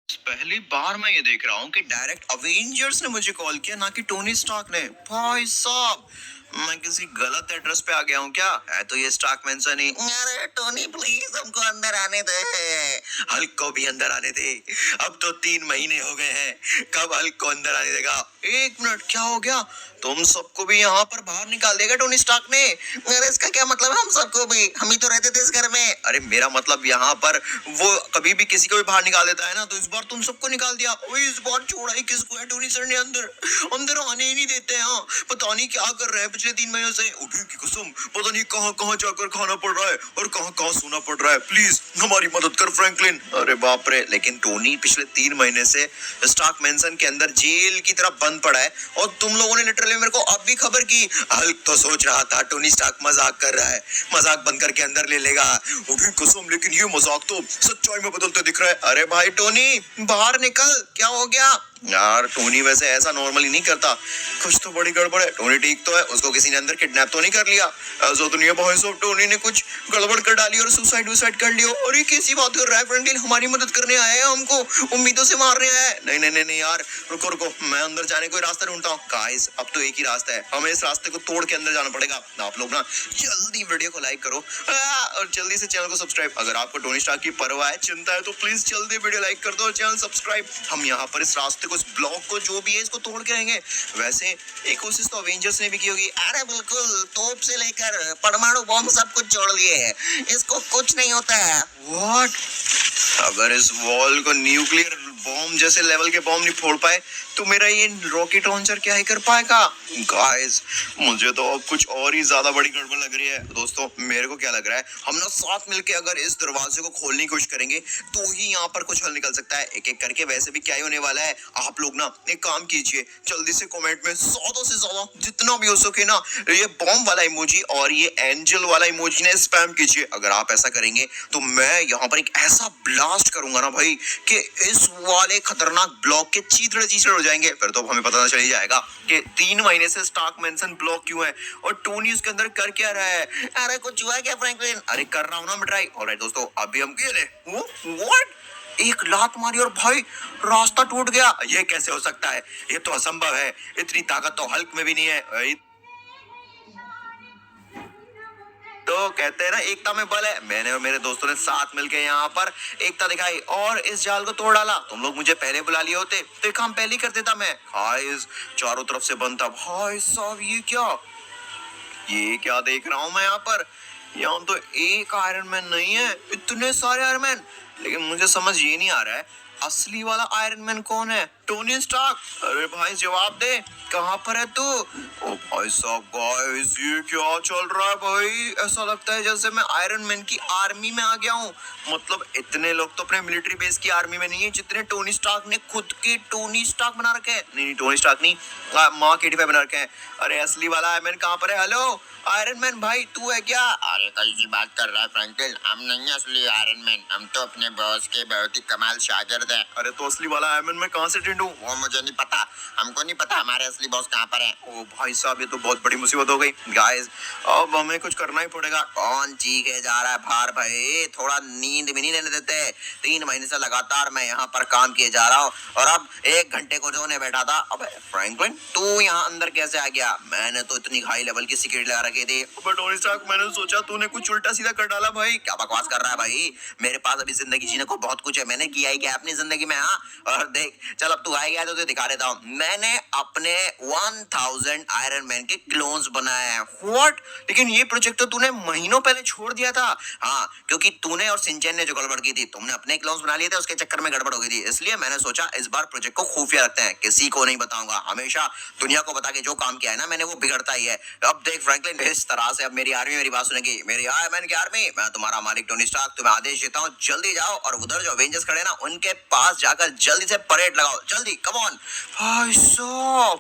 पहली बार मैं ये देख रहा हूँ कि डायरेक्ट अवेंजर्स ने मुझे कॉल किया, ना कि टोनी स्टार्क ने। भाई साहब, मैं किसी गलत एड्रेस पे आ गया हूँ क्या? है तो ये स्टार्क मेंशन ही। अरे टोनी प्लीज हमको अंदर आने दे, हल्क को भी अंदर आने दे। अब तो 3 महीने हो गए हैं, कब हल्क को अंदर आने देगा? 1 मिनट, क्या हो गया? तुम सबको भी यहाँ पर बाहर निकाल देगा टोनी स्टार्क ने? अरे इसका क्या मतलब है? हम सबको भी, हम ही तो रहते थे इस घर में। अरे मेरा मतलब यहाँ पर वो कभी भी किसी को भी बाहर निकाल देता है ना, तो इस बार तुम सबको निकाल दिया। ओए इस बार छोड़ा ही किसको है? टोनी सर ने अंदर अंदर आने ही नहीं देते हैं। हाँ, पता नहीं क्या कर रहे हैं पिछले 3 महीनों से। उठी की कसम, पता नहीं कहाँ कहाँ जाकर खाना पड़ रहा है और कहाँ कहाँ सोना पड़ रहा है। प्लीज हमारी मदद कर फ्रैंकलिन। अरे बाप रे, लेकिन टोनी पिछले 3 महीने से स्टार्क मेंशन के अंदर जेल की तरफ बंद पड़ा है, और तुम लोगों ने लिटरली मेरे को अब भी खबर की। हल्क तो सोच रहा था टोनी स्टार्क मजाक कर रहा है, मजाक बंद करके अंदर ले लेगा। उठी कसम, लेकिन ये मजाक तो सच्चाई में बदलते दिख रहा है। अरे भाई टोनी, बाहर निकल, क्या हो गया? यार टोनी वैसे ऐसा नॉर्मली नहीं करता, कुछ तो बड़ी गड़बड़ है। टोनी ठीक तो है, उसको किसी ने अंदर किडनैप तो नहीं कर लिया? ऐसा तो नहीं है भाई साहब टोनी ने कुछ गड़बड़ कर डाली और सुसाइड कर लिया? और ये कैसी बात कर रहा है? फ्रैंकलिन हमारी मदद करने आया है, हमको उम्मीदों से मारने आया है। नहीं नहीं नहीं नहीं यार, रुको रुको, मैं अंदर जाने को रास्ता ढूंढता हूँ। गाइस अब तो एक ही रास्ता है, हमें इस रास्ते को तोड़ के अंदर जाना पड़ेगा। आप लोग ना जल्दी वीडियो को लाइक करो और जल्दी से चैनल को सब्सक्राइब। अगर आपको टोनी स्टार्क की परवाह है, चिंता है, तो प्लीज जल्दी वीडियो लाइक कर दो और चैनल सब्सक्राइब। हम यहाँ पर इस रास्ते को, इस ब्लॉक को, जो भी है इसको तोड़ के रहेंगे। वैसे एक कोशिश तो अवेंजर्स ने भी की होगी। अरे बिल्कुल, तोप से लेकर परमाणु बॉम्ब सब कुछ जोड़ लिए है, इसको कुछ नहीं होता है। व्हाट? अगर इस वॉल को न्यूक्लियर बॉम्ब जैसे लेवल के बॉम्ब नहीं फोड़ पाए, तो मेरा ये रॉकेट लॉन्चर क्या ही कर पाएगा? गाइस मुझे तो अब कुछ और ही ज्यादा बड़ी गड़बड़ लग रही है। दोस्तों मेरे को क्या लग रहा है, हम ना साथ मिलके अगर इस दरवाजे को खोलने की कोशिश करेंगे तो ही यहाँ पर कुछ हल निकल सकता है, एक एक करके। वैसे भी क्या ही होने वाला है, आप लोग ना एक काम कीजिए, जल्दी से कमेंट में ज्यादा से ज्यादा जितना भी हो सके ना ये बॉम्ब वाला इमोजी और ये एंजल वाला इमोजी ने स्पैम कीजिए। अगर आप ऐसा करेंगे तो मैं यहाँ पर एक ऐसा ब्लास्ट करूंगा ना भाई कि इस वाले खतरनाक ब्लॉक के चीथड़े चीथड़े हो जाएंगे। फिर तो हमें पता चल ही जाएगा कि 3 महीने से स्टार्क मेंशन ब्लॉक क्यों है और टोनी उसके अंदर कर क्या रहा है। अरे कुछ हुआ क्या फ्रैंकलिन? अरे कर रहा हूँ ना मैं ट्राई। ऑलराइट दोस्तों, अभी हम ये ले व्हाट, एक लात मारी और भाई रास्ता टूट गया। ये कैसे हो सकता है? ये तो असंभव है, इतनी ताकत तो हल्क में भी नहीं है। तो कहते हैं ना एकता में बल है। मैंने और मेरे दोस्तों ने साथ मिलकर यहाँ पर एकता दिखाई और इस जाल को तोड़ डाला। तुम लोग मुझे पहले बुला लिए होते तो ये काम पहले ही कर देता मैं। गाइस चारों तरफ से बंद था। भाई साहब ये क्या देख रहा हूँ मैं यहाँ पर? यहाँ तो एक आयरन मैन नहीं है, इतने सारे आयरन मैन। लेकिन मुझे समझ ये नहीं आ रहा है, असली वाला आयरन मैन कौन है? Tony Stark? अरे भाई जवाब दे, कहाँ पर है तू? ओ भाई साहब, गाइस ये क्या चल रहा है भाई? ऐसा लगता है जैसे मैं आयरन मैन की आर्मी में आ गया हूँ। मतलब इतने लोग तो अपने मिलिट्री बेस की आर्मी में नहीं है जितने टोनी स्टार्क ने खुद के टोनी स्टार्क बना रखे हैं। नहीं टोनी स्टार्क नहीं, मार्क 85 बना रखे हैं। अरे असली वाला आयरन मैन कहाँ पर है? हेलो आयरन मैन भाई, तू है क्या? अरे कल की बात कर रहा है फ्रैंकलिन, हम नहीं असली आयरन मैन, हम तो अपने बॉस के बहुत ही कमाल शागिर्द हैं। अरे तो असली वाला आयरन मैन मैं कहाँ से ढूंढूं? वो मुझे नहीं पता, हमको नहीं पता हमारे असली बॉस कहाँ पर है। ओ भाई साहब, ये तो बहुत बड़ी मुसीबत हो गई। गाइस अब हमें कुछ करना ही पड़ेगा। कौन चीखे जा रहा है बाहर भाई? थोड़ा नींद भी नहीं लेने देते। 3 महीने से लगातार मैं यहाँ पर काम किए जा रहा हूँ और अब 1 घंटे को जोने बैठा था। अब फ्रैंकलिन तू यहाँ अंदर कैसे आ गया? मैंने तो इतनी हाई लेवल की सिक्योरिटी लगा रखी थी। टोनी स्टार्क, मैंने सोचा तूने कुछ उल्टा सीधा कर डाला। भाई क्या बकवास कर रहा है भाई? मेरे पास अभी जिंदगी जीने को बहुत कुछ है, मैंने किया ही क्या अपनी जिंदगी में। हाँ और देख, चल अब तू आ गया तो तुझे दिखा देता हूँ। मैंने अपने 1000 आयरन मैन के क्लोन्स बनाए हैं। व्हाट? लेकिन ये प्रोजेक्ट तो तूने महीनों पहले छोड़ दिया था। हाँ क्योंकि तूने और सिंचन ने जो गड़बड़ की थी, तुमने अपने क्लोन्स बना लिए थे, उसके चक्कर में गड़बड़ हो गई थी। इसलिए मैंने सोचा इस बार प्रोजेक्ट को खुफिया रखते हैं, किसी को नहीं बताऊंगा। हमेशा दुनिया को बता के जो काम किया है ना मैंने, वो बिगड़ता ही है। अब देख फ्रैंकलिन, इस तरह से अब मेरी आर्मी मेरी बात सुनेगी। मेरी आयरन मैन की आर्मी, मैं तुम्हारा मालिक टोनी स्टार्क तुम्हें आदेश देता हूँ, जल्दी जाओ और उधर जो अवेंजर्स खड़े ना उनके पास जाकर जल्दी से परेड लगाओ। जल्दी कम ऑन। भाई साहब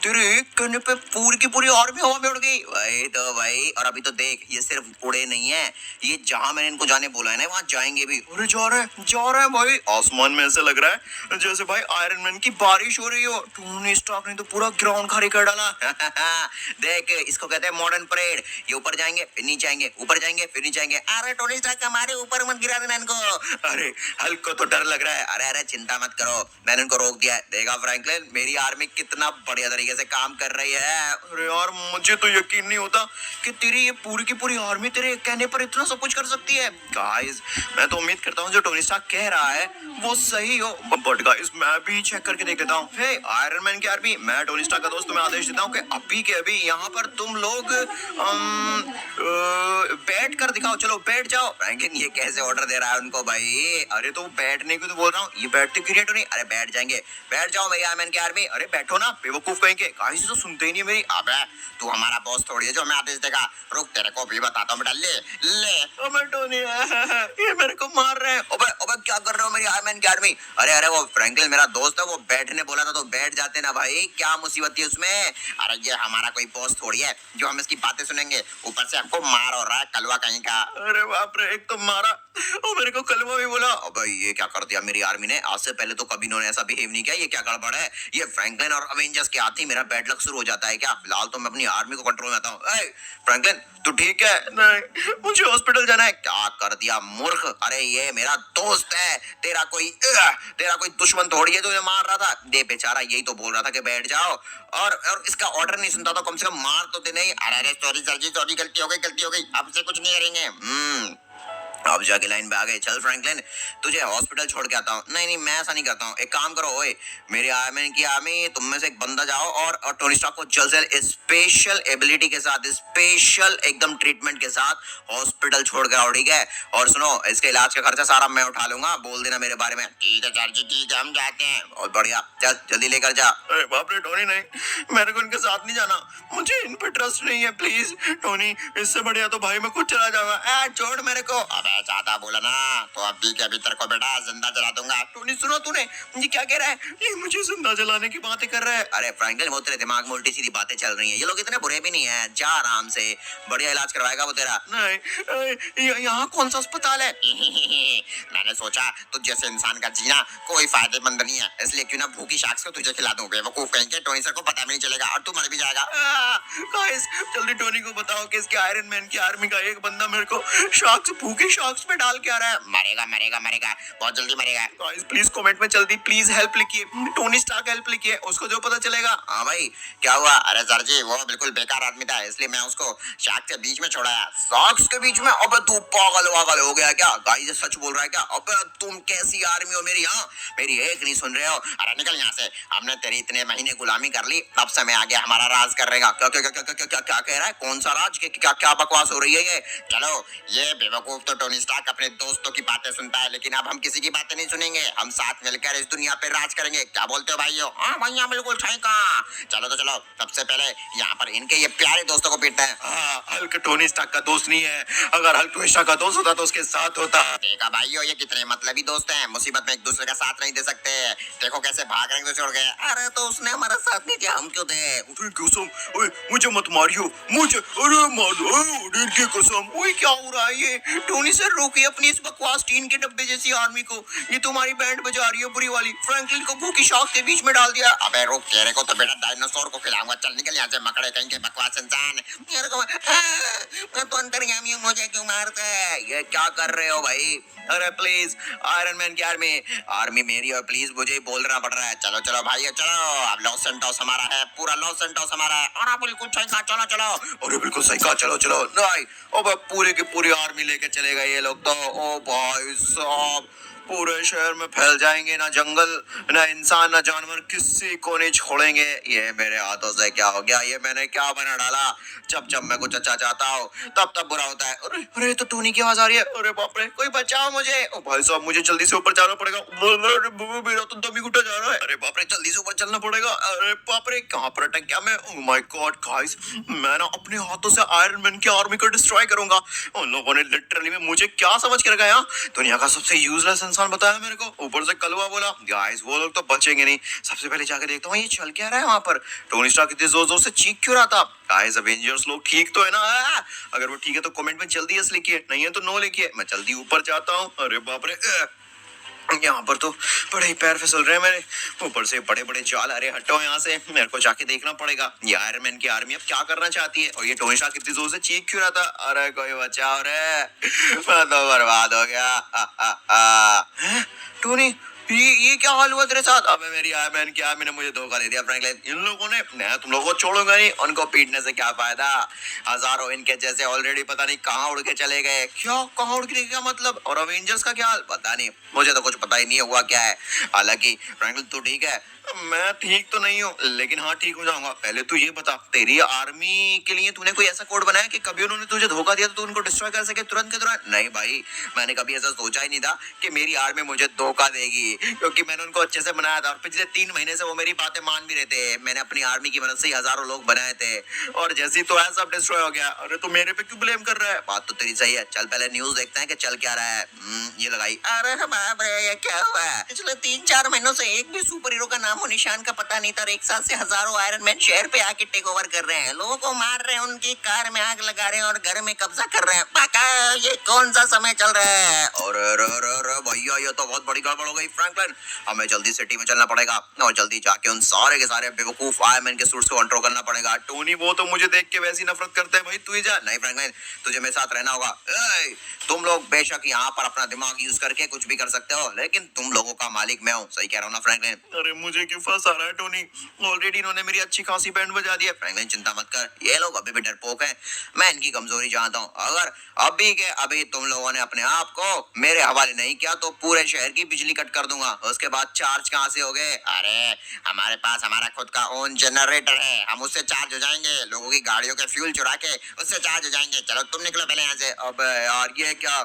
तेरे एक कहने पे पूरी की पूरी आर्मी हवा में उड़ गई। वही तो भाई, और अभी तो देख ये सिर्फ उड़े नहीं है, ये जहां मैंने इनको जाने बोला है ना वहां जाएंगे भी। अरे जा रहे हैं भाई। आसमान में ऐसे लग रहा है जैसे भाई आयरन मैन की बारिश हो रही हो। टोनी स्टार्क ने तो पूरा ग्राउंड खाली कर डाला। देख इसको कहते हैं मॉडर्न परेड। ये ऊपर जाएंगे फिर नीचे आएंगे, ऊपर जाएंगे फिर नीचे आएंगे। अरे टोनी स्टार्क हमारे ऊपर मत गिरा देना इनको। अरे हल्क को तो डर लग रहा है। अरे चिंता मत करो, मैंने उनको रोक दिया है। देखा फ्रैंकलिन मेरी आर्मी कितना बढ़िया तरीके से काम कर रही है। अरे यार मुझे तो यकीन नहीं होता कि तेरी ये पूरी की पूरी आर्मी तेरे कहने पर इतना सब कुछ कर सकती है। गाइस मैं तो उम्मीद करता हूँ जो टोनी स्टार्क कह रहा है वो सही हो, बट गाइस मैं भी चेक करके देख लेता हूँ। हे आयरन मैन की आर्मी, मैं टोनी स्टार्क का दोस्त तुम्हें आदेश देता हूँ कि अभी के अभी यहाँ पर तुम लोग बैठ कर दिखाओ। चलो बैठ जाओ। फ्रैंकलिन ये कैसे ऑर्डर दे रहा है उनको भाई? अरे तो बैठने को तो बोल रहा हूँ, ये बैठते क्यों नहीं टोनी? अरे बैठ जाएंगे, बैठ जाओ मेरी आयरन मैन की आर्मी। अरे बैठो ना बेवकूफ कहीं के। गाइस तो सुनते ही नहीं मेरी। अबे तू हमारा बॉस थोड़ी है जो हमें आदेश देगा। रुक तेरे को भी बताता हूँ बेटा। ले अबे टोनी ये मेरे को मार रहे हैं। अबे अबे क्या कर रहे हो मेरी आयरन मैन की आर्मी? अरे वो फ्रैंकलिन मेरा दोस्त है, वो बैठने बोला था तो बैठ जाते ना भाई, क्या मुसीबत थी उसमें? अरे ये हमारा कोई बॉस थोड़ी है जो हम इसकी बातें सुनेंगे। ऊपर से हमको मार हो रहा है कलवा कहीं का। अरे बाप रे, एक तो मारा और मेरे को कलवा भी बोला। अबे ये क्या कर दिया मेरी आर्मी ने? आज से पहले तो कभी इन्होंने ऐसा बिहेव नहीं किया। ये क्या गड़बड़ है? ये फ्रैंकलिन और अवेंजर्स के आते ही मेरा बैड लक शुरू हो जाता है क्या? फिलहाल तो मैं अपनी आर्मी को कंट्रोल में आता हूँ। फ्रैंकलिन तू ठीक है? नहीं मुझे हॉस्पिटल जाना है। क्या कर दिया मूर्ख? अरे ये मेरा दोस्त है, तेरा कोई दुश्मन थोड़ी है जो ये मार रहा था। दे बेचारा यही तो बोल रहा था कि बैठ जाओ, और इसका ऑर्डर नहीं सुनता तो कम से कम मार तो दे नहीं। अरे सॉरी सर जी, सॉरी, गलती हो गई, अब से कुछ नहीं करेंगे। अब जाके लाइन पे आ गए। चल फ्रैंकलिन तुझे हॉस्पिटल छोड़ के आता हूँ। नहीं मैं ऐसा नहीं करता हूँ। एक काम करो, ओए मेरी आर्मी की आर्मी तुम में से एक बंदा जाओ और टोनी स्टार्क को जल्द से स्पेशल एबिलिटी के साथ, स्पेशल एकदम ट्रीटमेंट के साथ हॉस्पिटल छोड़ के आओ, ठीक है? और सुनो इसके इलाज का खर्चा सारा मैं उठा लूंगा, बोल देना मेरे बारे में। ठीक है सर जी, ठीक है हम जाते हैं। बहुत बढ़िया, चल जल्दी लेकर जा। अरे बाप रे टोनी, नहीं मेरे को इनके साथ नहीं जाना, मुझे इन पे ट्रस्ट नहीं है। प्लीज टोनी, इससे बढ़िया तो भाई मैं खुद चला जाऊंगा। छोड़ मेरे को। ज्यादा बोला ना तो अभी के अभी तेरे को बेटा जिंदा जला दूंगा। टोनी सुनो, तूने ये क्या कह रहा है? ये मुझे जिंदा जलाने की बातें कर रहा है। अरे फ्रैंकलिन वो तेरे दिमाग में उल्टी सीधी बातें चल रही हैं। ये लोग इतने बुरे भी नहीं है, जा आराम से, बढ़िया इलाज करवाएगा वो तेरा। नहीं यहाँ कौन सा अस्पताल है? मैंने सोचा तुझ जैसे इंसान का जीना कोई फायदेमंद नहीं है, इसलिए क्यों ना भूखी शार्क्स को तुझे खिला दूं। बेवकूफ कहीं के, टोनी सर को पता भी नहीं चलेगा और तू मर भी जाएगा। गाइस जल्दी टोनी को बताओ कि इसके आयरन मैन की आर्मी का एक बंदा मेरे को शार्क्स, भूखे शार्क्स पे डाल के आ रहा है। मरेगा बहुत जल्दी मरेगा। गाइस प्लीज कमेंट में जल्दी प्लीज हेल्प लिखिए, टोनी स्टार्क हेल्प लिखिए, उसको जो पता चलेगा। हाँ भाई क्या हुआ? अरे सर जी वो बिल्कुल बेकार आदमी था, इसलिए मैं उसको शार्क के बीच में छोड़ाया। शार्क्स के बीच में? अबे तू पागल वागल हो गया क्या? गाइस सच बोल रहा है क्या? अबे तुम कैसी आर्मी हो मेरी? हाँ मेरी एक नहीं सुन रहे हो? अरे निकल यहाँ से, हमने तेरी इतने महीने गुलामी कर ली, अब समय आ गया हमारा राज करने का। क्या कह रहा है? कौन सा राज? क्या बकवास हो रही है ये? चलो ये बेवकूफ तो टोनी स्टार्क अपने दोस्तों की बातें सुनता है, लेकिन अब हम किसी की बातें नहीं सुनेंगे, हम साथ मिलकर इस दुनिया पे राज करेंगे। क्या बोलते हो भाइयों? हाँ भैया बिल्कुल सही कहा। चलो तो चलो, सबसे पहले यहाँ पर इनके ये प्यारे दोस्तों को पीटते हैं। हाँ, हल्क टोनी स्टार्क का दोस्त नहीं है, अगर हल्क टोनी स्टार्क का दोस्त होता तो उसके साथ होता। देखा भाइयों ये कितने मतलबी दोस्त हैं, मुसीबत में एक दूसरे का साथ नहीं दे सकते। देखो कैसे भाग रहे हैं छोड़ गए। अरे तो उसने हमारा साथ नहीं दिया, हम क्यों दे? मुझे मत मारियो, मुझे अरे मार दो की कसम। ओए क्या हो रहा है ये? टोनी सर रोकिए अपनी इस बकवास टीन के डब्बे जैसी आर्मी को, ये तुम्हारी बैंड बजा रही है बुरी वाली। फ्रैंकलिन को भूखी शार्क के बीच में डाल दिया। अबे रुक, तेरे को तो बेटा डायनासोर को खिलाऊंगा। चल निकल यहाँ से मकड़े कहीं के बकवास इंसान। मैं तो अंतर्यामी हूँ, मुझे क्यों मारते है? ये क्या कर रहे हो भाई? अरे प्लीज आयरन मैन की आर्मी मेरी और प्लीज मुझे ही बोलना पड़ रहा है। चलो चलो भाई चलो, अब लॉस सेंटोस हमारा है, पूरा लॉस सेंटोस हमारा है। और आप बिल्कुल सही कहा, चलो चलो। अरे बिल्कुल सही कहा, चलो चलो। नहीं अब पूरे की पूरी आर्मी लेके चले गए ये लोग तो। ओ भाई साहब पूरे शहर में फैल जाएंगे, ना जंगल ना इंसान ना जानवर, किसी को नहीं छोड़ेंगे। ये मेरे हाथों से क्या हो गया? ये मैंने क्या बना डाला? जब मैं कुछ अच्छा चाहता हूँ तब बुरा होता है। अरे अरे तो टोनी की आवाज आ रही है। अरे बाप रे, कोई बचाओ मुझे। ओ भाई साहब मुझे जल्दी से ऊपर जाना पड़ेगा, मेरा तो दम ही घुटा जा रहा है। अरे बाप रे जल्दी से ऊपर चलना पड़ेगा। अरे बाप रे कहाँ पर अटक गया मैं? ओह माय गॉड गाइस, मैं ना अपने हाथों से आयरन मैन की आर्मी को डिस्ट्रॉय करूंगा। उन लोगों ने लिटरली में मुझे क्या समझ के रखा है? दुनिया का सबसे यूजलेस इंसान इंसान बताया मेरे को, ऊपर से कलवा बोला। गाइस वो लोग तो बचेंगे नहीं। सबसे पहले जाकर देखता हूँ ये चल क्या रहा है वहां पर। टोनी स्टार्क इतने जोर जोर से चीख क्यों रहा था। गाइस अवेंजर्स लोग ठीक तो है ना। अगर वो ठीक है तो कमेंट में जल्दी यस लिखिए, नहीं है तो नो लिखिए। मैं जल्दी ऊपर जाता हूँ। अरे बाप रे, यहाँ पर तो बड़े ही पैर फिसल रहे हैं मेरे। ऊपर से बड़े बड़े जाल। अरे हटो यहाँ से, मेरे को जाके देखना पड़ेगा ये आयरन मैन की आर्मी अब क्या करना चाहती है और ये टोनी स्टार्क कितनी जोर से चीख क्यों रहा था। अरे कोई बचाओ रे, मैं तो बर्बाद हो गया। हैं? टोनी ये क्या हाल हुआ तेरे साथ। अबे मेरी आयरन मैन की आर्मी ने मुझे धोखा दे दिया फ्रैंकलिन। इन लोगों ने, मैं तुम लोगों को छोड़ूंगा नहीं, उनको पीटने से क्या फायदा। हजारों इनके जैसे ऑलरेडी पता नहीं कहाँ उड़ के चले गए। क्या कहाँ उड़ के क्या मतलब। और अवेंजर्स का क्या हाल पता नहीं, मुझे तो कुछ पता ही नहीं हुआ क्या है। हालांकि फ्रैंकलिन तू ठीक है। मैं ठीक तो नहीं हूँ लेकिन हाँ ठीक हो जाऊंगा। पहले तू ये बता, तेरी आर्मी के लिए तूने कोई ऐसा कोड बनाया कि कभी उन्होंने तुझे धोखा दिया तो तू उनको डिस्ट्रॉय कर सके तुरंत के तुरंत। नहीं भाई, मैंने कभी ऐसा सोचा ही नहीं था कि मेरी आर्मी मुझे धोखा देगी, क्योंकि मैंने उनको अच्छे से बनाया था और पिछले 3 महीने से वो मेरी बातें मान भी रहे थे। मैंने अपनी आर्मी की मदद से हजारों लोग बनाए थे और जैसे ही तो है सब डिस्ट्रॉय हो गया। अरे तो मेरे पे क्यों ब्लेम कर रहा है। बात तो तेरी सही है, चल पहले न्यूज देखते हैं कि चल क्या रहा है। ये लगाई। अरे बाप रे, ये क्या हुआ है। पिछले 3-4 महीनों से एक भी सुपर हीरो का नाम और निशान का पता नहीं था। एक साल से हजारों आयरन मैन शहर पे आके टेक ओवर कर रहे हैं, लोगों को मार रहे हैं, उनकी कार में आग लगा रहे हैं और घर में कब्जा कर रहे हैं। पाका, ये कौन सा समय चल रहा है। और भैया ये तो बहुत बड़ी गड़बड़ हो गई फ्रैंकलिन। हमें जल्दी सिटी में चलना पड़ेगा और जल्दी जाके उन सारे के सारे बेवकूफ आयरन मैन के सूट्स को कंट्रोल करना पड़ेगा। टोनी वो तो मुझे देख के वैसी नफरत करते हैं। भाई तू ही जा। नहीं फ्रैंकलिन, तुझे मेरे साथ रहना होगा। तुम लोग बेशक यहाँ पर अपना दिमाग यूज करके कुछ भी कर सकते हो, लेकिन तुम लोगों का मालिक मैं हूँ। सही कह रहा हूँ ना फ्रैंकलिन। अरे मुझे क्यों फंसा रहा है टोनी, ऑलरेडी इन्होंने मेरी अच्छी खासी बैंड बजा दी है। फ्रैंकलिन चिंता मत कर, ये लोग अभी भी डरपोक हैं, मैं इनकी कमजोरी जानता हूँ। अगर अभी के अभी तुम लोगों ने अपने आप को मेरे हवाले नहीं किया तो पूरे शहर की बिजली कट कर दूंगा। उसके बाद चार्ज कहाँ से होगे। अरे हमारे पास हमारा खुद का ओन जनरेटर है, हम उससे चार्ज हो जाएंगे। लोगों की गाड़ियों के फ्यूल चुरा के उससे चार्ज हो जाएंगे। चलो तुम निकलो पहले यहाँ से। अब यार ये क्या,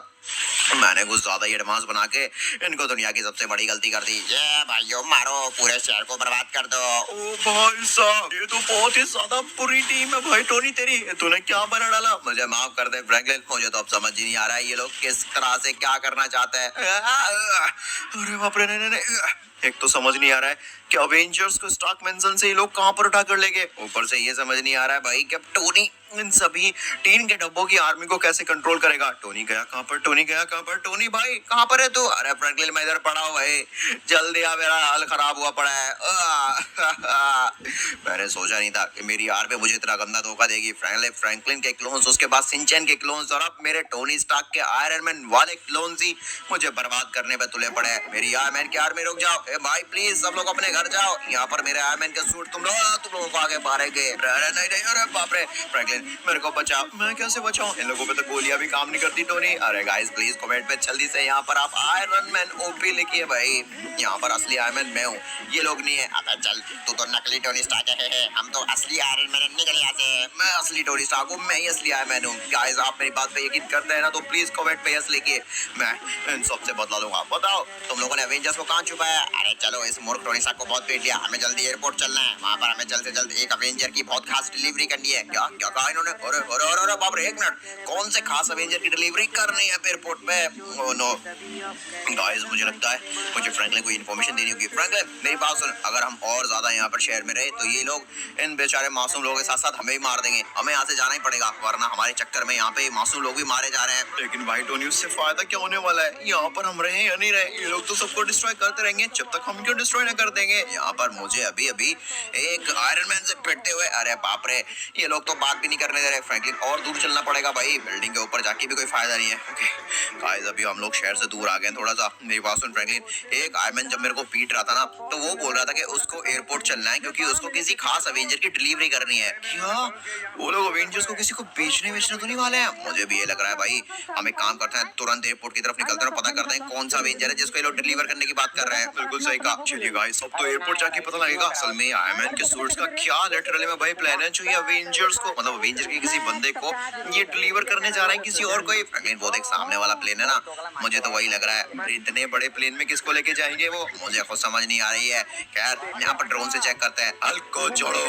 मैंने कुछ ज्यादा ही एडवांस बना के इनको दुनिया की सबसे बड़ी गलती कर दी। ये भाइयों मारो, पूरे शहर को बर्बाद कर दो। ओ भाई साहब, ये तो बहुत ही ज्यादा बुरी टीम है भाई। टोनी तेरी तूने क्या बना डाला। मुझे माफ कर दे फ्रैंकलिन, मुझे तो अब समझ ही नहीं आ रहा है ये लोग किस तरह से क्या करना चाहते हैं। अरे बाप रे, नहीं। एक तो समझ नहीं आ रहा है कि अवेंजर्स को स्टार्क मेंशन से ये लोग कहां पर उठा कर ले गए। ऊपर से ये समझ नहीं आ रहा है भाई कि अब टोनी इन सभी टीन के डब्बों की आर्मी को कैसे कंट्रोल करेगा। टोनी गया कहां पर, टोनी गया कहां पर। टोनी भाई कहां पर है तू। अरे फ्रैंकलिन मैं इधर पड़ा हुआ है, जल्दी आ, मेरा हाल खराब हुआ पड़ा है। मैंने सोचा नहीं था कि मेरी आर्मी मुझे इतना गंदा धोखा देगी। फ्रैंकलिन के क्लोन्स, उसके बाद सिंचन के क्लोन्स और अब मेरे टोनी स्टार्क के आयरन मैन वाले क्लोन्स ही मुझे बर्बाद करने पे तुले पड़े हैं। मेरी आयरन मैन की आर्मी रुक जाओ। ए भाई प्लीज सब लोग अपने घर जाओ, यहाँ पर मेरे आयरन मैन के सूट तुम लोगों को आगे मारेंगे। नहीं, अरे बाप रे फ्रैंकलिन मेरे को बचा। मैं कैसे बचाऊं, इन लोगों पे तो गोलियां भी काम नहीं करती टोनी। अरे गाइस प्लीज कमेंट पे जल्दी से यहाँ पर आप आयरन मैन ओपी लिखिए भाई। यहाँ पर असली आयरन मैन मैं हूँ, ये लोग नहीं है। अबे चल, तू तो नकली टोनी स्टार्क है, हम तो असली आयरन मैन। निकल यहाँ से। मैं असली टोनी स्टार्क हूँ, मैं ही असली आयरन मैन हूँ। गाइस आप मेरी बात पे यकीन करते हैं ना तो प्लीज कमेंट पे यस लिखिए, मैं इन सबसे बदला लूंगा। बताओ तुम लोगों ने अवेंजर्स को कहाँ छुपाया। अरे चलो, इस मूर्ख टोनी स्टार्क को बहुत पीट लिया, हमें जल्दी एयरपोर्ट चलना है। वहाँ पर हमें जल्द से जल्द एक अवेंजर की बहुत खास डिलीवरी करनी है। क्या क्या कहा इन्होंने। अरे बाप रे, एक मिनट, कौन से खास अवेंजर की डिलीवरी करनी है एयरपोर्ट पे। ओह नो गाइस, मुझे लगता है मुझे फ्रैंकलिन को इन्फॉर्मेशन देनी होगी। फ्रैंकलिन मेरी बात सुन, अगर हम और ज्यादा यहाँ पर शहर में रहे तो ये लोग इन बेचारे मासूम लोगों के साथ साथ हमें भी मार देंगे। हमें यहाँ से जाना ही पड़ेगा, वरना हमारे चक्कर में यहाँ पे मासूम लोग भी मारे जा रहे हैं। लेकिन भाई टोनी, उससे फायदा क्या होने वाला है। यहाँ पर हम रहे या नहीं रहे, ये लोग तो सबको डिस्ट्रॉय करते रहेंगे जब तक हम क्यों डिस्ट्रॉय ना कर देंगे। यहाँ पर मुझे अभी अभी एक आयरन मैन से पिटते हुए, अरे बाप रे, ये लोग तो बात भी नहीं करने दे रहे। फ्रैंकलिन और दूर चलना पड़ेगा भाई, बिल्डिंग के ऊपर जाके भी कोई फायदा नहीं है। ओके गाइस, अभी हम लोग शहर से दूर आ गए थोड़ा सा। मेरी बात सुन फ्रैंकलिन, एक आयरन मैन जब मेरे को पीट रहा था ना तो वो बोल रहा था कि उसको एयरपोर्ट चलना है क्योंकि उसको किसी खास अवेंजर की डिलीवरी करनी है। क्या वो लोग अवेंजर्स को किसी को बेचने तो नहीं वाले हैं। मुझे भी ये लग रहा है भाई। हम एक काम करते हैं, तुरंत एयरपोर्ट की तरफ निकलते हैं और पता करते हैं कौन सा अवेंजर है जिसको ये लोग डिलीवर करने की बात कर रहे हैं। बिल्कुल सही कहा। चलिए गाइस, अब तो एयरपोर्ट जाके पता लगेगा असल में आयरन मैन के सूट्स का क्या लिटरली में भाई प्लान है, जो ये अवेंजर्स को मतलब अवेंजर के किसी बंदे को ये डिलीवर करने जा रहे हैं किसी और को। फ्रैंकलिन वो देख सामने वाला प्लेन है ना, मुझे तो वही लग रहा है। इतने बड़े प्लेन में किसको लेके जाएंगे वो, मुझे खुद समझ नहीं आ रही है। खैर यहाँ पर ड्रोन से चेक करते हैं। हल्क को छोड़ो,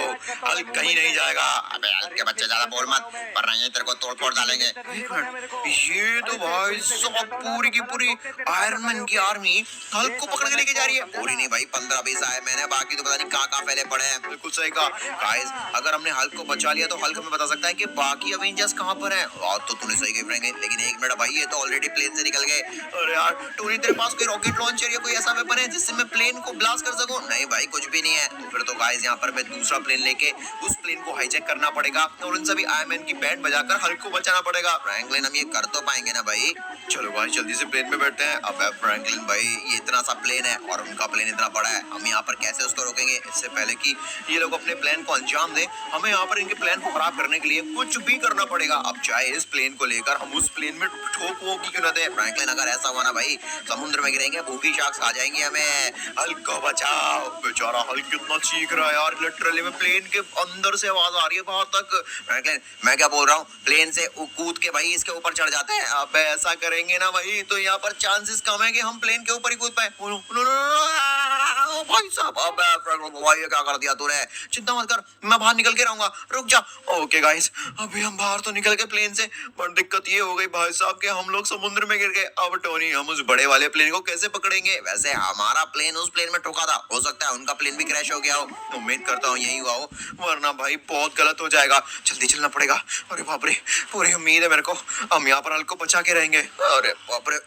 हल्क कहीं नहीं जाएगा। अबे हल्क के बच्चे ज्यादा बोल मत, वरना ये तेरे को तोड़ फोड़ डालेंगे। एक मिनट, ये तो भाई सब पूरी की पूरी आयरन मैन की आर्मी हल्क को पकड़ के लेके जा रही है। पूरी नहीं भाई, 15-20 आयरन मैन है, बाकी तो पता नहीं कहाँ फैले पड़े हैं। बिल्कुल सही कहा गाइस, अगर हमने हल्क को बचा लिया तो हल्क हमें बता सकता है कि बाकी अवेंजर्स कहाँ पर हैं। और तो तूने सही कही फ्रैंकलिन, लेकिन एक मिनट भाई, ये तो ऑलरेडी प्लेन से निकल गए। अरे यार टोनी, तेरे पास कोई रॉकेट लॉन्चर या कोई ऐसा वेपन है जिससे मैं प्लेन को ब्लास्ट कर सकूं? नहीं भाई, कुछ भी नहीं है। तो फिर तो गाइस यहाँ पर मैं दूसरा प्लेन लेके उस प्लेन को हाईजैक करना पड़ेगा और उन सभी आयरन मैन की बैंड बजाकर हल्क को बचाना पड़ेगा। फ्रैंकलिन हम ये कर तो पाएंगे ना भाई? चलो भाई जल्दी से प्लेन में बैठते हैं। अब फ्रैंकलिन भाई, ये इतना सा प्लेन है और उनका प्लेन इतना बड़ा है, हम यहाँ पर कैसे उसको रोकेंगे? इससे पहले कि ये लोग अपने प्लान को अंजाम दें, हमें यहाँ पर इनके प्लान को खराब करने के लिए कुछ भी करना पड़ेगा। अब चाहे इस प्लेन को लेकर हम उस प्लेन में ठोक वो की क्यों ना दे। फ्रैंकलिन अगर ऐसा हुआ ना भाई, समुद्र में गिरेंगे, भूखी शार्क्स खा जाएंगे हमें। हल्क को बचाओ। बेचारा हल्क कितना चीख रहा है यार, लिटरली में प्लेन के अंदर से आवाज आ रही है बाहर तक। फ्रैंकलिन मैं क्या बोल रहा हूँ, प्लेन से कूद के भाई इसके ऊपर चढ़ जाते हैं। अब ऐसा करेंगे ना भाई तो यहाँ पर चांसेस कम है कि हम प्लेन के ऊपर ही कूद पाए। भाई साहब, भाई ये क्या कर दिया तूने? चिंता मत कर, मैं बाहर निकल के रहूंगा, रुक जा। ओके गाइस, अभी हम बाहर तो निकल गए प्लेन से, पर दिक्कत ये हो गई भाई साहब कि हम लोग समुद्र में गिर गए। अब टोनी, हम उस बड़े वाले प्लेन को कैसे पकड़ेंगे? वैसे हमारा प्लेन उस प्लेन में ठोका था, हो सकता है उनका प्लेन भी क्रैश हो गया हो। उम्मीद करता हूँ यही हुआ हो, वरना भाई बहुत गलत हो जाएगा। जल्दी चलना पड़ेगा। अरे बाप रे, पूरी उम्मीद है मेरे को हम यहाँ पर हल्क को बचा के रहेंगे। अरे बाप रे,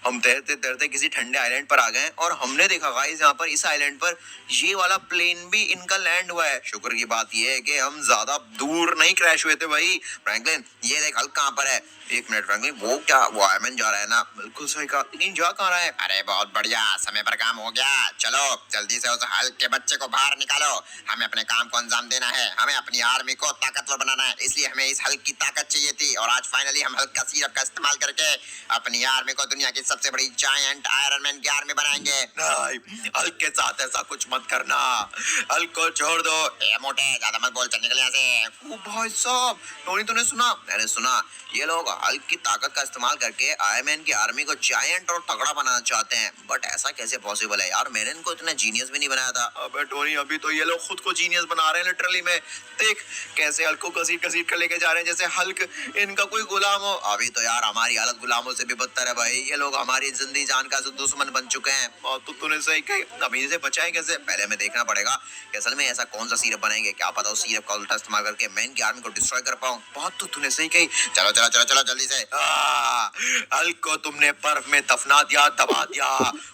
हम तैरते तैरते किसी ठंडे आइलैंड पर आ गए और हमने देखा गाइस यहाँ पर इस आइलैंड पर ये वाला प्लेन भी इनका लैंड हुआ है। शुक्र की बात ये है कि हम ज्यादा दूर नहीं क्रैश हुए थे भाई। फ्रैंकलिन ये देख हल्क कहाँ पर है। एक मिनट फ्रैंकलिन, वो क्या वो आयरन जा रहा है ना? बिल्कुल सही कहा, लेकिन जा कहाँ रहा है? अरे बहुत बढ़िया, समय पर काम हो गया। चलो जल्दी से उस हल्क के बच्चे को बाहर निकालो, हमें अपने काम को अंजाम देना है, हमें अपनी आर्मी को ताकतवर बनाना है। इसलिए हमें इस हल्क की ताकत चाहिए थी और आज फाइनली हम हल्क का सिरप का इस्तेमाल करके अपनी आर्मी को दुनिया की सबसे बड़ी जायंट आयरन मैन की आर्मी बनाएंगे। नहीं, हल्क के साथ ऐसा कुछ मत करना, हल्क को छोड़ दो। ए मोटे, ज्यादा मत बोल, चल निकल यहाँ से। ओ भाई साहब, टोनी तूने सुना? मैंने सुना, ये लोग हल्क की ताकत का इस्तेमाल करके आयरन मैन की आर्मी को जायंट और तगड़ा बनाना चाहते हैं। बट ऐसा कैसे पॉसिबल है यार? मैंने इनको इतना जीनियस भी नहीं बनाया था। अबे टोनी, अभी तो ये लोग खुद को जीनियस बना रहे हैं लिटरली में। देख कैसे हल्क को घसीट घसीट कर लेके जा रहे हैं जैसे हल्क इनका कोई गुलाम हो। अभी तो यार हमारी हालत गुलामों से भी बदतर है भाई, ये लोग हमारी जिंदगी जान का दुश्मन बन चुके हैं। और तो तूने सही कही, अभी इसे बचाएं कैसे? पहले हमें देखना पड़ेगा कि असल में ऐसा कौन सा सिरप बनाएंगे, क्या पता उस सिरप का उल्टा इस्तेमाल करके मैं इनकी आर्मी को डिस्ट्रॉय कर पाऊं। बात तो तूने सही कही। चलो चलो चलो चलो जल्दी से। हल्क को तुमने बर्फ में दफना दिया, दबा दिया।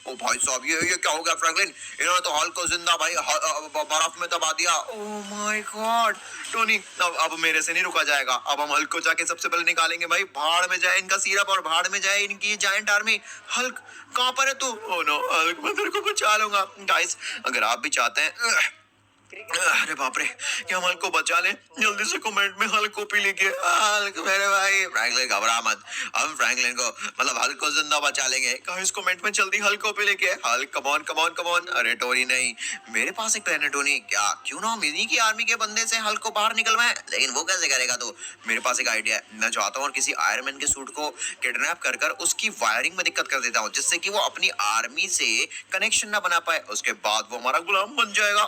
ओ भाई साहब, ये क्या हो गया फ्रैंकलिन? इन्होंने तो हल्क को जिंदा भाई बर्फ में दबा दिया। ओह माय गॉड टोनी, अब मेरे से नहीं रुका जाएगा। अब हम हल्क को जाके सबसे पहले निकालेंगे भाई। भाड़ में जाए इनका सिरप और भाड़ में जाए इनकी जायंट आर्मी। हल्क कहाँ पर है तू? ओह नो हल्क, मैं तेरे को बचा लूंगा। गाइस अगर आप भी चाहते हैं, अरे बाप रे, क्या हम हल्क को बचा लें? जल्दी से कमेंट में हल्क को पी लिखिए। हल्क मेरे भाई। फ्रैंकलिन घबरा मत, हम फ्रैंकलिन को मतलब हल्क को जिंदा बचा लेंगे। गाइस कमेंट में जल्दी हल्क को पी लिखिए। Hulk come on come on come on. अरे टोनी नहीं, मेरे पास एक प्लान है टोनी। क्या? क्यों ना हम इन्हीं की आर्मी के बंदे से हल्क को बाहर निकलवाएं। लेकिन वो कैसे करेगा तू? मेरे पास एक आइडिया है। मैं चाहता हूँ और किसी आयरन मैन के सूट को किडनैप कर कर उसकी वायरिंग में दिक्कत कर देता हूँ, जिससे कि वो अपनी आर्मी से कनेक्शन ना बना पाए। उसके बाद वो हमारा गुलाम बन जाएगा।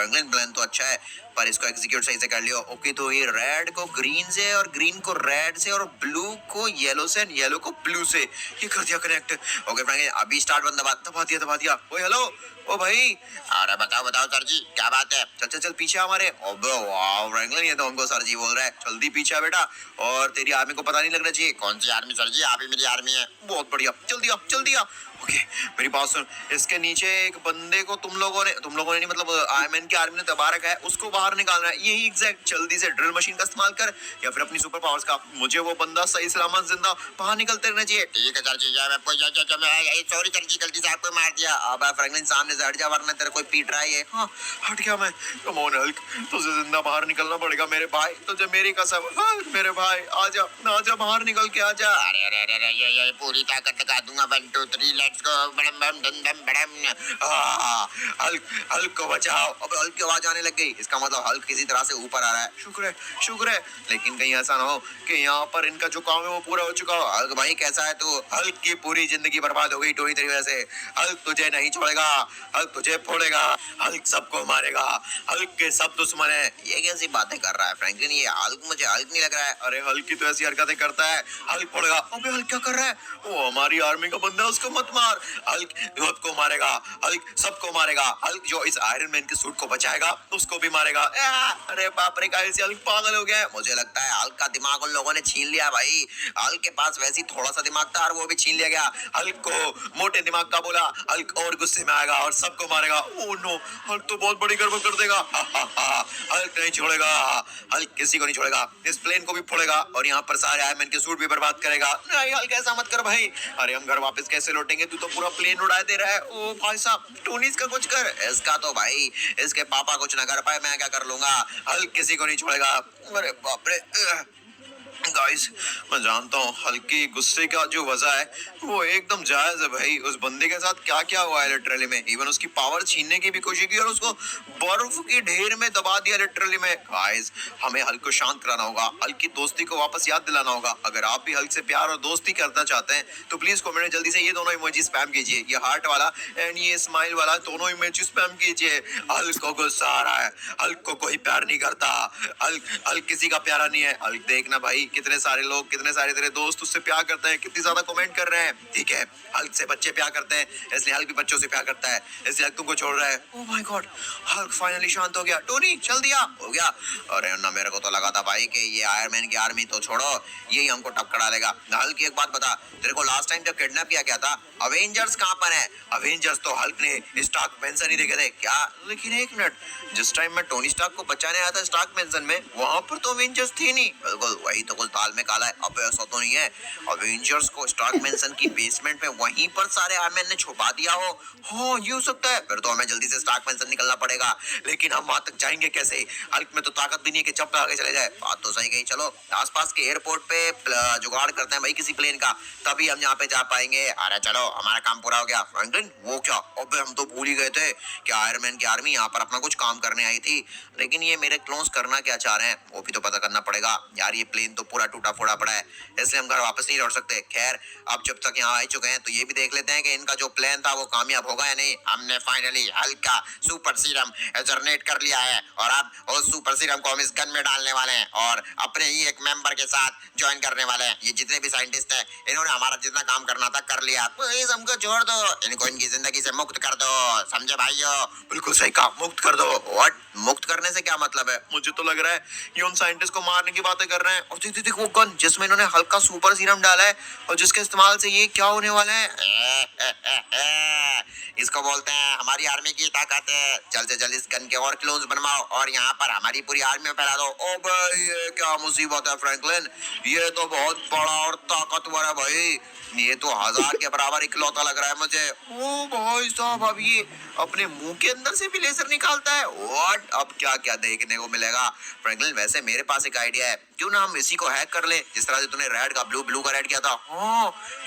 फ्रैंकलिन प्लान तो अच्छा है, पर इसको एग्जीक्यूट सही से कर लियो। ओके, तो ये रेड को ग्रीन से और ग्रीन को रेड से और ब्लू को येलो से येलो को ब्लू से ये कर दिया कनेक्ट। ओके फ्रैंकलिन, अभी स्टार्ट बटन दबा दिया। ओए हेलो, ओ भाई। अरे बताओ बताओ सर जी, क्या बात है? चल चल चल पीछे हमारे। ओबे वाह फ्रैंकलिन, ये तो हमको सर जी बोल रहा है। जल्दी पीछे आ बेटा, और तेरी आर्मी को पता नहीं लगना चाहिए। कौन सी आर्मी सर जी? आप ही मेरी आर्मी है। बहुत बढ़िया, जल्दी आ। ओके मेरी बात सुन, इसके नीचे एक बंदे को तुम लोगों ने नहीं मतलब आयरन मैन की आर्मी ने दबा रखा है, उसको बाहर बाहर निकालना है, यही एग्जैक्ट जल्दी से ड्रिल मशीन का इस्तेमाल कर या फिर अपनी सुपर पावर्स का, मुझे वो बंदा सही सलामत जिंदा बाहर निकलते रहना चाहिए। ठीक है सर जी, सॉरी सर जी, गलती से आपको मार दिया। अब फ्रैंकलिन सामने से हट जा वरना तेरे कोई पीट रहा है। हाँ हट गया मैं। कम ऑन हल्क, तुझे जिंदा बाहर निकलना पड़ेगा मेरे भाई, तुझे मेरी कसम। हल्क मेरे भाई आजा आजा, बाहर निकल के आजा। अरे अरे अरे ये पूरी ताकत लगा दूंगा। 1 2 3 लेट्स गो। बड़म बम डम डम बड़म। हल्क हल्क को बचाओ। अब हल्क की आवाज आने लग गई, इसका मतलब हल्क किसी तरह से ऊपर आ रहा है। शुक्र है, लेकिन कहीं ऐसा ना हो कि यहाँ पर इनका जो काम है वो पूरा हो चुका हो। हल्क भाई कैसा है तू? हल्क की पूरी जिंदगी बर्बाद हो गई टोनी तेरी वजह से। हल्क तुझे नहीं छोड़ेगा, हल्क तुझे फोड़ेगा, हल्क सबको मारेगा, हल्क के सब दुश्मन है। ये कैसी बातें कर रहा है फ्रैंकलिन? ये हल्क मुझे हल्क नहीं लग रहा है। अरे हल्क की तो ऐसी हरकतें करता है, हल्क फोड़ेगा। अबे हल्क क्या कर रहा है? वो हमारी आर्मी का बंदा है, उसको मत मार। हल्क सबको मारेगा, हल्क सबको मारेगा। हल्क जो इस आयरन मैन के सूट को बचाएगा उसको भी मारेगा। अरे बाप रे, कैसे हल्क पागल हो गया है। मुझे लगता है हल्क का दिमाग उन लोगों ने छीन लिया भाई। हल्क के पास वैसी थोड़ा सा दिमाग था और वो भी छीन लिया गया। हल्क को मोटे दिमाग का बोला, हल्क और गुस्से में आएगा और सबको मारेगा। ओह नो, हल्क तो बहुत बड़ी गड़बड़ कर देगा। हल्क नहीं छोड़ेगा, हल्क किसी को नहीं छोड़ेगा, इस प्लेन को भी फोड़ेगा और यहाँ पर सारे आयरन मैन के सूट भी बर्बाद करेगा। नहीं हल्क ऐसा मत कर भाई। अरे हम घर वापस कैसे लौटेंगे? तू तो पूरा प्लेन उड़ा दे रहा है। ओ भाई साहब, टोनी इसका कुछ कर। इसका तो भाई इसके पापा कुछ ना कर पाए, मैं क्या कर लूंगा। हल्क किसी को नहीं छोड़ेगा। अरे बाप रे गाइस, मैं जानता हूँ हल्की गुस्से का जो वजह है वो एकदम जायज है भाई। उस बंदे के साथ क्या क्या हुआ है लिटरली में, इवन उसकी पावर छीनने की भी कोशिश की और उसको बर्फ की ढेर में दबा दिया लिटरली में। गाइस, हमें हल्क को शांत कराना होगा, हल्क की दोस्ती को वापस याद दिलाना होगा। अगर आप भी हल्क से प्यार और दोस्ती करना चाहते हैं तो प्लीज कमेंट में जल्दी से ये दोनों इमोजी स्पैम कीजिए, ये हार्ट वाला एंड ये स्माइल वाला, दोनों इमोजी स्पैम कीजिए। हल्क को गुस्सा आ रहा है, हल्क को कोई प्यार नहीं करता, हल्क किसी का प्यारा नहीं है। हल्क देखना भाई, कितने सारे लोग, कितने सारे तेरे दोस्त उससे प्यार करते हैं, कितनी ज्यादा कमेंट कर रहे हैं। ठीक है, हल्क से बच्चे प्यार करते हैं इसलिए हल्क भी बच्चों से प्यार करता है, इसलिए हल्क तुमको छोड़ रहा है। Oh my God, Hulk finally शांत हो गया। टोनी चल दिया, हो गया। अरे ना, मेरे को तो लगा था भाई कि ये आयरन मैन की आर्मी तो छोड़ो, यही हमको टक्कर डालेगा। हल्क एक बात बता, तेरे को लास्ट टाइम जब किडनैप किया गया था अवेंजर्स कहां पर है? अवेंजर्स तो हल्क ने स्टार्क मेंशन ही देखे थे क्या? लेकिन एक मिनट, जिस टाइम मैं टोनी स्टार्क को बचाने आया था स्टार्क मेंशन में, वहां पर तो अवेंजर्स थी नहीं। बिल्कुल वही तो, कुछ दाल में काला है। अब ऐसा तो नहीं है अवेंजर्स को स्टार्क मेंशन की बेसमेंट में वहीं पर सारे आर्मी ने छुपा दिया हो? हाँ ये हो सकता है, फिर तो हमें जल्दी से स्टार्क मेंशन निकलना पड़ेगा। लेकिन हम वहां तक जाएंगे कैसे? हल्क में तो ताकत भी नहीं है कि चप्पल आगे चले जाए। बात तो सही कही। चलो आसपास के एयरपोर्ट पे जुगाड़ करते हैं भाई किसी प्लेन का, तभी हम यहाँ पे जा पाएंगे। अरे चलो, हमारा काम पूरा हो गया। फ्रैंकलिन वो क्या? अबे हम तो भूल ही गए थे कि आयरन मैन की आर्मी यहाँ पर अपना कुछ काम करने आई थी। लेकिन ये मेरे क्लोन्स करना क्या चाह रहे हैं वो भी तो पता करना पड़ेगा। यार ये प्लेन तो पूरा टूटा फोड़ा पड़ा है, इसलिए हम घर वापस नहीं लौट सकते। खैर, अब जब तक यहाँ आ चुके हैं तो ये भी देख लेते हैं कि इनका जो प्लान था वो कामयाब होगा या नहीं। हमने फाइनली हल्क का सुपर सीरम जनरेट कर लिया है और अब उस सुपर सीरम को हम इस गन में डालने वाले हैं और अपने ही एक मेंबर के साथ ज्वाइन करने वाले हैं। ये जितने भी साइंटिस्ट हैं इन्होंने हमारा जितना काम करना था कर लिया, प्लीज हमको छोड़ दो, इनको इनकी जिंदगी से मुक्त कर दो, समझे भाइयों? बिल्कुल सही कहा, मुक्त कर दो। व्हाट? मुक्त करने से क्या मतलब है? मुझे तो लग रहा है ये उन साइंटिस्ट को मारने की बातें कर रहे हैं। और देख देख वो गन जिसमें इन्होंने हल्क का सुपर सीरम डाला है और जिसके इस्तेमाल से ये क्या होने वाला है। इसको बोलते हैं हमारी आर्मी की ताकत है। जल्द से जल्द इस गन के और क्लोन्स बनवाओ और यहाँ पर हमारी पूरी आर्मी में फैला दो। ओ भाई ये क्या मुसीबत है फ्रैंकलिन, ये तो बहुत बड़ा और ताकतवर है भाई, ये तो 1000 के बराबर इकलौता लग रहा है मुझे। ओ भाई साहब, अब ये अपने मुंह के अंदर से भी लेजर निकालता है। व्हाट? अब क्या क्या देखने को मिलेगा फ्रैंकलिन? वैसे मेरे पास एक आइडिया है, क्यों ना हम इसी को हैक कर ले, जिस तरह से तूने रेड का ब्लू, ब्लू का रेड किया था। हाँ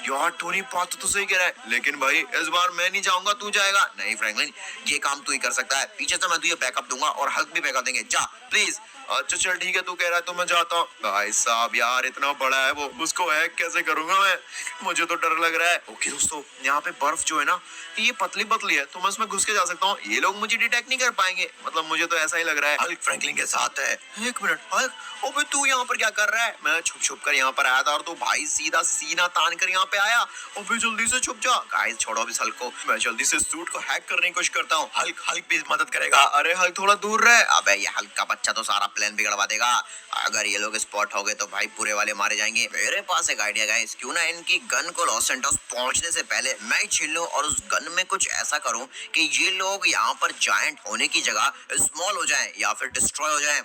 यार टोनी, बात तो सही कह रहा है, लेकिन भाई इस बार मैं नहीं जाऊंगा, तू जाएगा। नहीं फ्रैंकलिन, ये काम तू ही कर सकता है, पीछे से मैं तुझे बैकअप दूंगा और हल्क भी बैकअप देंगे। जा प्लीज। अच्छा चल ठीक है, तू कह रहा है तो मैं जाता हूँ। भाई साहब यार इतना बड़ा है वो, उसको हैक कैसे करूंगा मैं? मुझे तो डर लग रहा है। ओके दोस्तों, यहाँ पे बर्फ जो है ना ये पतली पतली है तो मैं इसमें घुस के जा सकता हूँ, ये लोग मुझे डिटेक्ट नहीं कर पाएंगे, मतलब मुझे तो ऐसा ही लग रहा है। हल्क फ्रैंकलिन के साथ है। एक मिनट हल्क, ओबे तू यहाँ पर क्या कर रहा है? मैं छुप छुप कर यहाँ पर आया था और तू भाई सीधा सीना तान कर यहाँ पे आया। ओबे जल्दी से छुप जा। गाइस छोड़ो अभी हल्क को, मैं जल्दी से सूट को हैक करने की कोशिश करता हूँ। हल्क भी मदद करेगा। अरे हल्क थोड़ा दूर रहे। अबे ये हल्क का बच्चा तो सारा प्लान बिगड़वा देगा। अगर ये लोग स्पॉट हो गए तो भाई पूरे वाले मारे जाएंगे। मेरे पास एक आइडिया गाइस, क्यों ना इनकी गन को लॉस सैंटोस पहुंचने से से पहले मैं चिल लूं और उस गन में कुछ ऐसा करूं कि ये लोग यहाँ पर जायंट होने की जगह स्मॉल हो जाएं या फिर डिस्ट्रॉय हो जाएं।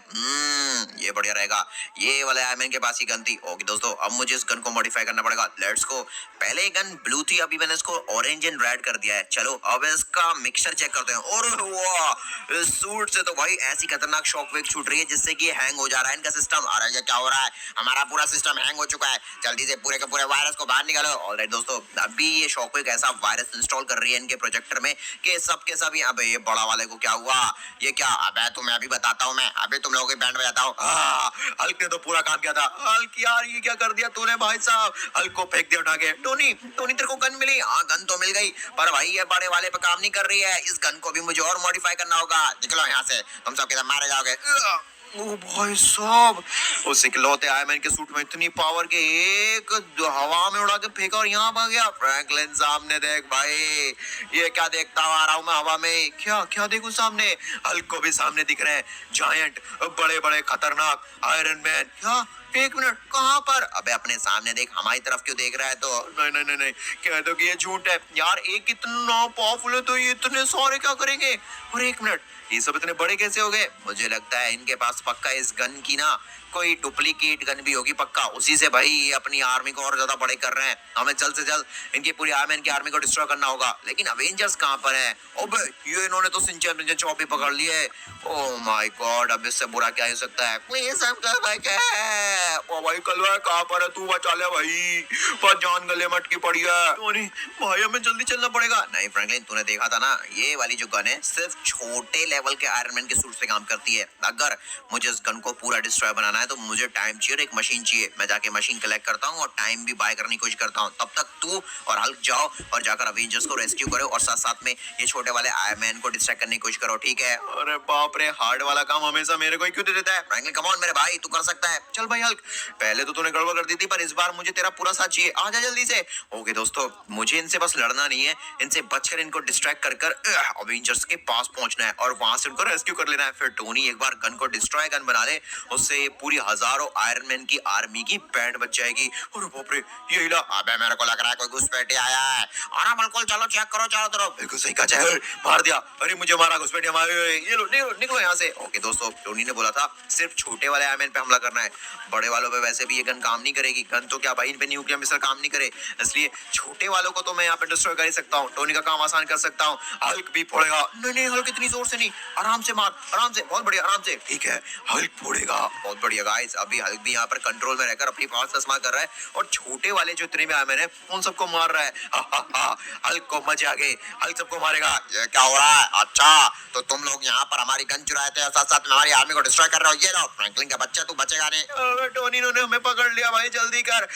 ये बढ़िया रहेगा। ये वाले आयरन के पास ही गन थी। ओके दोस्तों, अब मुझे इस गन को मॉडिफाई करना पड़ेगा। Let's go. पहले ये गन ब्लू थी, अभी मैंने इसको ऑरेंज एंड रेड कर दिया है। चलो अब इसका मिक्सचर चेक करते हैं। और वाह, इस सूट से तो भाई ऐसी खतरनाक शॉकवेव छूट रही है जिससे कि हैंग हो जा रहा है इनका सिस्टम। अरे ये क्या हो रहा है, हमारा पूरा सिस्टम हैंग हो चुका है। जल्दी से पूरे के पूरे वायरस को बाहर निकालो। ऑलराइट दोस्तों, अभी ये शॉकवेव ऐसा वायरस इंस्टॉल कर रही है इनके प्रोजेक्टर में कि सब के सब। अबे ये बड़ा वाले को क्या हुआ, ये क्या? अबे तुम्हें अभी बताता हूँ मैं, अभी तुम लोगों की बैंड बजाता हूँ। हल्क ने तो पूरा काम किया था। हल्क यार ये क्या कर दिया तूने भाई साहब? हल्क को फेंक दिया उठा के। टोनी टोनी तेरे को गन मिली? हाँ गन तो मिल गई, पर भाई ये बड़े वाले पे काम नहीं कर रही है। इस गन को भी मुझे और मॉडिफाई करना होगा। निकलो यहाँ से, तुम सब के सब मारे जाओगे। ओ भाई साहब, उस इकलौते आयरन के सूट में इतनी पावर के एक हवा में उड़ा के फेंका और यहाँ भाग गया। फ्रैंकलिन सामने देख भाई, ये क्या देखता आ रहा हूँ मैं हवा में? क्या क्या देखूं सामने? हल्क को भी सामने दिख रहे हैं जायंट, बड़े बड़े खतरनाक आयरन मैन। क्या? एक मिनट, कहाँ पर? अबे अपने सामने देख, हमारी तरफ क्यों देख रहा है? तो नहीं नहीं नहीं नहीं, कह दो कि ये झूठ है यार। एक इतना पावरफुल है तो ये इतने सारे क्या करेंगे? और एक मिनट, ये सब इतने बड़े कैसे हो गए? मुझे लगता है इनके पास पक्का इस गन की ना कोई डुप्लीकेट गन भी होगी पक्का। उसी से भाई ये अपनी आर्मी को और ज्यादा बड़े कर रहे हैं। हमें जल्द से जल्द इनकी पूरी आर्मी की आर्मी को डिस्ट्रॉय करना होगा। लेकिन अवेंजर्स कहाँ पर है? ओबे ये इन्होंने तो सिंचन चौपी पकड़ ली है। ओह माय गॉड, अब इससे बुरा क्या हो सकता है? प्लीज अंकल भाई, क्या है? ओ भाई कलवा कहाँ पर है? तू बचा ले भाई, पर जान गले मटकी पड़ी है। टोनी भाई हमें जल्दी चलना पड़ेगा। नहीं फ्रैंकलिन, तूने देखा था ना, ये वाली जो गन है सिर्फ छोटे लेवल के आयरन मैन के सूट से काम करती है। अगर मुझे इस गन को पूरा डिस्ट्रॉय बनाना है तो मुझे टाइम चाहिए, एक मशीन चाहिए। मैं जाके मशीन कलेक्ट करता हूँ और टाइम भी बाय करने की कोशिश करता हूँ। तब तक तू और हल्क जाओ और जाकर अवेंजर्स को रेस्क्यू करो और साथ साथ में ये छोटे वाले आयरन मैन को डिस्ट्रैक्ट करने की कोशिश करो, ठीक है? अरे बाप रे, हार्ड वाला काम हमेशा मेरे को ही क्यों दे देता है? फ्रैंकलिन कम ऑन मेरे भाई, तू कर सकता है। चल भाई हल्क, पहले तो तूने गड़बड़ कर दी थी, पर इस बार मुझे तेरा पूरा साथ चाहिए। आ जा जल्दी से। ओके दोस्तों, मुझे इनसे बस लड़ना नहीं है, इनसे बचकर इनको डिस्ट्रैक्ट कर कर अवेंजर्स के पास पहुंचना है और वहां से उनको रेस्क्यू कर लेना है। फिर टोनी एक बार गन को डिस्ट्रॉय गन बना ले, उससे पूरी हजारों आयरन मैन की आर्मी की बैंड बच जाएगी। और बाप रे, ये हिला। अबे मेरे को लग रहा है कोई घुसपैठिया आया है। अरे बिल्कुल, चलो चेक करो चारों तरफ। बिल्कुल सही कहा, चाहे मार दिया। अरे मुझे मारा घुसपैठिया, मारे। ये लो निकलो यहाँ से। ओके दोस्तों, टोनी ने बोला था सिर्फ छोटे वाले आयरन मैन पे हमला करना है, बड़े वालों पे वैसे भी ये गन काम नहीं करेगी। गन तो क्या भाई, इन पे न्यूक्लियर मिसाइल काम नहीं करे, इसलिए छोटे वालों को तो मैं यहाँ पे डिस्ट्रॉय कर ही सकता हूँ। टोनी का काम आसान कर सकता हूँ। हल्क भी फोड़ेगा। नहीं नहीं हल्क इतनी जोर से नहीं, आराम से मार, आराम से, बहुत बढ़िया, आराम से। ठीक है, हल्क फोड़ेगा। बहुत बढ़िया गाइस, अभी हल्क भी यहाँ पर कंट्रोल में रहकर अपनी पावर इस्तेमाल कर रहा है और छोटे वाले जो इतने भी आए मैंने उन सबको मार रहा है। हल्क को मजे आ गए, हल्क सबको मारेगा। ये क्या हो रहा है? अच्छा तो तुम लोग यहाँ पर हमारी गन चुराए थे और साथ साथ में हमारी आर्मी को डिस्ट्रॉय कर रहे हो। ये लो फ्रैंकलिन का बच्चा, तू बचेगा नहीं। टोनी ने हमें पकड़ लिया भाई, जल्दी कर।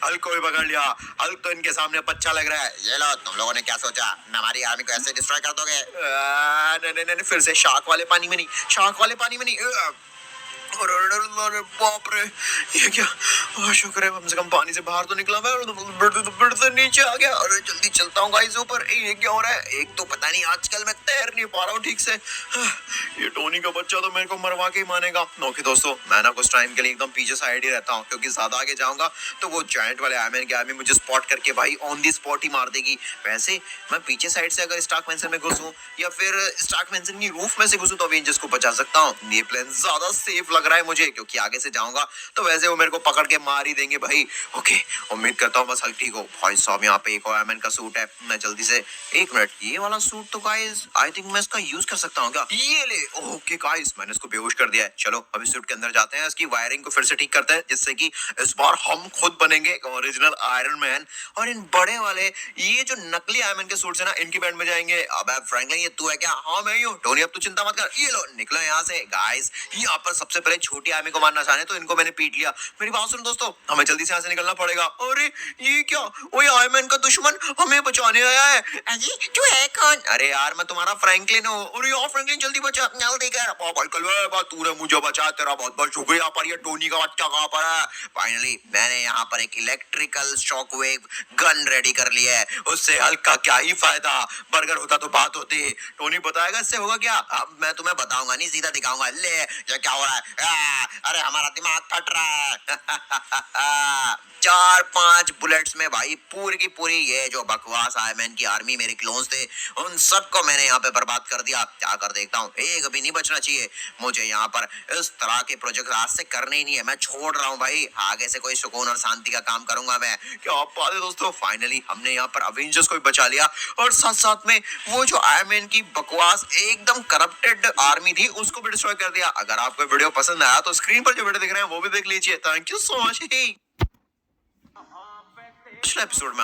हल्क को भी पकड़ लिया। हल्क तो इनके सामने बच्चा लग रहा है। ये लो, तुम लोगों ने क्या सोचा, हमारी आर्मी को ऐसे डिस्ट्रॉय कर दोगे? नहीं नहीं नहीं, फिर से शार्क वाले पानी में नहीं, शार्क वाले पानी में नहीं। अरे बाप रे, ये क्या? शुक्र है कम से कम पानी से बाहर तो निकला मैं, बिड़ से नीचे आ गया। अरे जल्दी चलता हूँ गाइस ऊपर। ये क्या हो रहा है? एक तो पता नहीं आजकल मैं तैर नहीं पा रहा हूँ ठीक से। ये टोनी का बच्चा तो मेरे को मरवा के ही मानेगा। ओके दोस्तों, मैं ना कुछ टाइम के लिए एकदम पीछे साइड ही रहता हूँ, क्योंकि ज्यादा आगे जाऊंगा तो वो जायंट वाले आयरन की आर्मी मुझे स्पॉट करके भाई ऑन दी स्पॉट ही मार देगी। वैसे मैं पीछे साइड से अगर स्टार्क मैंसन में घुसूं या फिर स्टार्क मैंसन की रूफ में से घुसूं तो अवेंजर्स को बचा सकता हूँ। ये प्लान ज्यादा सेफ लग रहा है मुझे, क्योंकि आगे से जाऊंगा तो वैसे वो मेरे को पकड़ के मार ही देंगे भाई। ओके, उम्मीद करता हूँ बस हल्क ठीक हो। भाई साहब यहाँ पे एक और आयरन का सूट है, मैं जल्दी से, एक मिनट, ये वाला सूट तो गाइस आई थिंक मैं इसका यूज कर सकता हूँ क्या? ये ले। ओके गाइस, मैंने इसको बेहोश कर दिया है। चलो अभी सूट के अंदर जाते हैं, इसकी वायरिंग को फिर से ठीक करते हैं, जिससे कि इस बार हम खुद बनेंगे ओरिजिनल आयरन मैन और इन बड़े वाले ये जो नकली आयरन के सूट है ना, इनकी बैंड में जाएंगे। अब फ्रैंकलिन ये तू है क्या? हाँ मैं ही हूँ। टोनी अब तू चिंता मत कर। ये लो निकलो यहाँ से। गाइस यहाँ पर सबसे पहले छोटी आर्मी को मारना चाहे तो इनको मैंने पीट लिया। मेरी बात सुनो दोस्तों, हमें जल्दी से यहाँ से निकलना पड़ेगा। अरे ये क्या? वो आयरन मैन का दुश्मन हमें बचाने आया है। अजी तू है कौन? अरे यार मैं तुम्हारा फ्रैंकलिन हूँ। अरे यार फ्रैंकलिन जल्दी बचा, जल्दी कर। तूने मुझे बचाया, तेरा बहुत बहुत शुक्रिया। पर ये टोनी का बच्चा कहाँ पर है? फाइनली मैंने यहाँ पर एक इलेक्ट्रिकल शॉकवेव गन रेडी कर लिया है। उससे हल्क का क्या ही फायदा, बर्गर होता तो बात होती। टोनी बताएगा इससे होगा क्या? अब मैं तुम्हें बताऊंगा नहीं, सीधा दिखाऊंगा। ले ये क्या हो रहा है? अरे हमारा दिमाग फट रहा है। 4-5 बुलेट्स में भाई पूरी की पूरी ये जो बकवास आयरन मैन की आर्मी मेरे क्लोन्स थे उन सबको मैंने यहाँ पे बर्बाद कर दिया। क्या कर देखता हूँ, एक भी नहीं बचना चाहिए। मुझे यहाँ पर इस तरह के प्रोजेक्ट आज से करने ही नहीं है, मैं छोड़ रहा हूँ भाई। आगे से कोई सुकून और शांति का काम करूंगा मैं। क्या आप बात है दोस्तों, फाइनली हमने यहाँ पर अवेंजर्स को भी बचा लिया और साथ साथ में वो जो आयरन मैन की बकवास एकदम करप्टेड आर्मी थी उसको भी डिस्ट्रॉय कर दिया। अगर आपको वीडियो पसंद आया तो स्क्रीन पर जो वीडियो दिख रहे हैं वो भी देख लीजिए। Thank you so much. पिछले एपिसोड में